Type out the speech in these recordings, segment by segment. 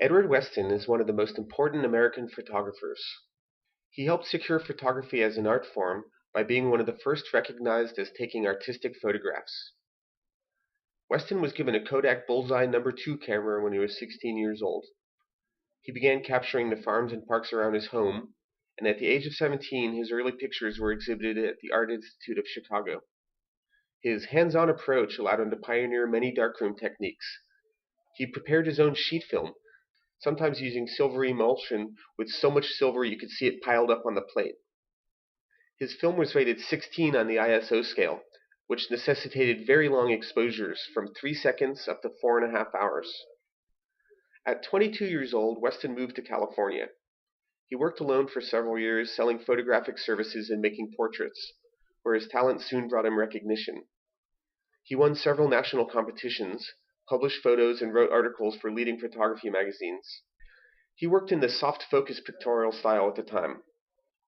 Edward Weston is one of the most important American photographers. He helped secure photography as an art form by being one of the first recognized as taking artistic photographs. Weston was given a Kodak Bullseye No. 2 camera when he was 16 years old. He began capturing the farms and parks around his home, and at the age of 17 his early pictures were exhibited at the Art Institute of Chicago. His hands-on approach allowed him to pioneer many darkroom techniques. He prepared his own sheet film, sometimes using silver emulsion with so much silver you could see it piled up on the plate. His film was rated 16 on the ISO scale, which necessitated very long exposures from 3 seconds up to 4.5 hours. At 22 years old, Weston moved to California. He worked alone for several years, selling photographic services and making portraits, where his talent soon brought him recognition. He won several national competitions, published photos, and wrote articles for leading photography magazines. He worked in the soft focus pictorial style at the time.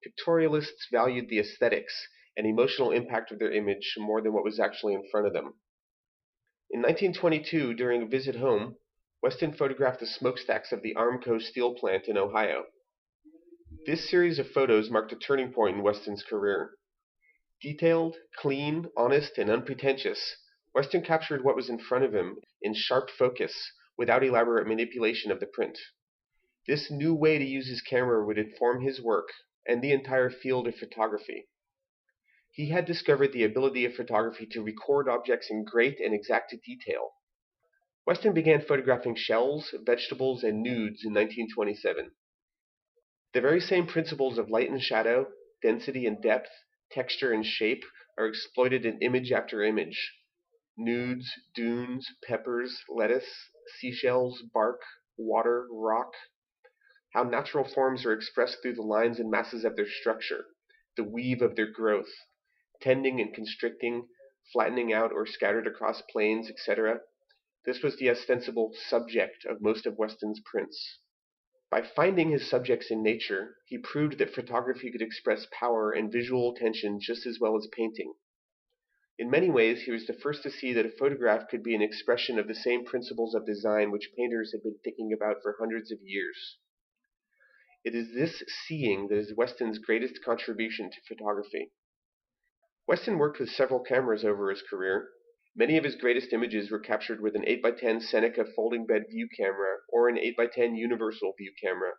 Pictorialists valued the aesthetics and emotional impact of their image more than what was actually in front of them. In 1922, during a visit home, Weston photographed the smokestacks of the Armco steel plant in Ohio. This series of photos marked a turning point in Weston's career. Detailed, clean, honest, and unpretentious, Weston captured what was in front of him in sharp focus without elaborate manipulation of the print. This new way to use his camera would inform his work and the entire field of photography. He had discovered the ability of photography to record objects in great and exact detail. Weston began photographing shells, vegetables, and nudes in 1927. The very same principles of light and shadow, density and depth, texture and shape are exploited in image after image. Nudes, dunes, peppers, lettuce, seashells, bark, water, rock. How natural forms are expressed through the lines and masses of their structure, the weave of their growth, tending and constricting, flattening out or scattered across planes, etc. This was the ostensible subject of most of Weston's prints. By finding his subjects in nature, he proved that photography could express power and visual attention just as well as painting. In many ways, he was the first to see that a photograph could be an expression of the same principles of design which painters had been thinking about for hundreds of years. It is this seeing that is Weston's greatest contribution to photography. Weston worked with several cameras over his career. Many of his greatest images were captured with an 8x10 Seneca folding bed view camera or an 8x10 universal view camera.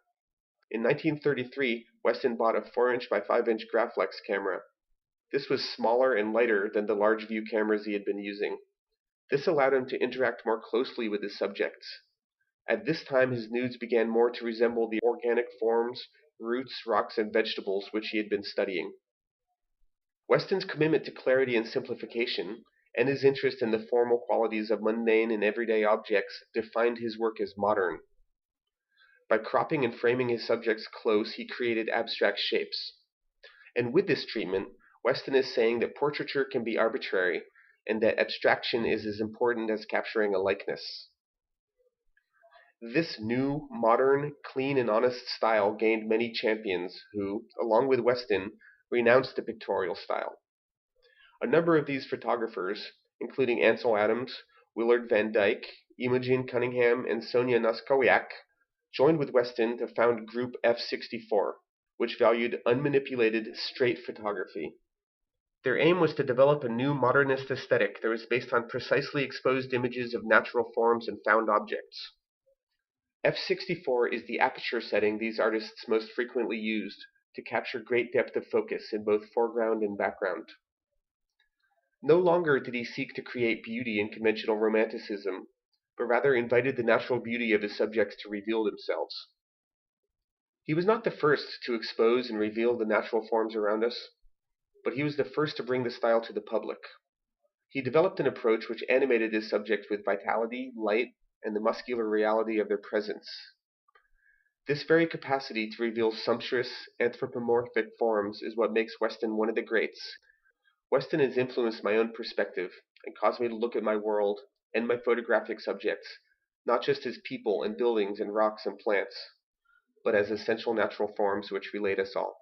In 1933, Weston bought a 4-inch by 5-inch Graflex camera. This was smaller and lighter than the large view cameras he had been using. This allowed him to interact more closely with his subjects. At this time, his nudes began more to resemble the organic forms, roots, rocks, and vegetables which he had been studying. Weston's commitment to clarity and simplification, and his interest in the formal qualities of mundane and everyday objects, defined his work as modern. By cropping and framing his subjects close, he created abstract shapes. And with this treatment, Weston is saying that portraiture can be arbitrary, and that abstraction is as important as capturing a likeness. This new, modern, clean, and honest style gained many champions who, along with Weston, renounced the pictorial style. A number of these photographers, including Ansel Adams, Willard Van Dyke, Imogen Cunningham, and Sonia Noskowiak, joined with Weston to found Group F64, which valued unmanipulated, straight photography. Their aim was to develop a new modernist aesthetic that was based on precisely exposed images of natural forms and found objects. F64 is the aperture setting these artists most frequently used to capture great depth of focus in both foreground and background. No longer did he seek to create beauty in conventional romanticism, but rather invited the natural beauty of his subjects to reveal themselves. He was not the first to expose and reveal the natural forms around us, but he was the first to bring the style to the public. He developed an approach which animated his subjects with vitality, light, and the muscular reality of their presence. This very capacity to reveal sumptuous, anthropomorphic forms is what makes Weston one of the greats. Weston has influenced my own perspective and caused me to look at my world and my photographic subjects, not just as people and buildings and rocks and plants, but as essential natural forms which relate us all.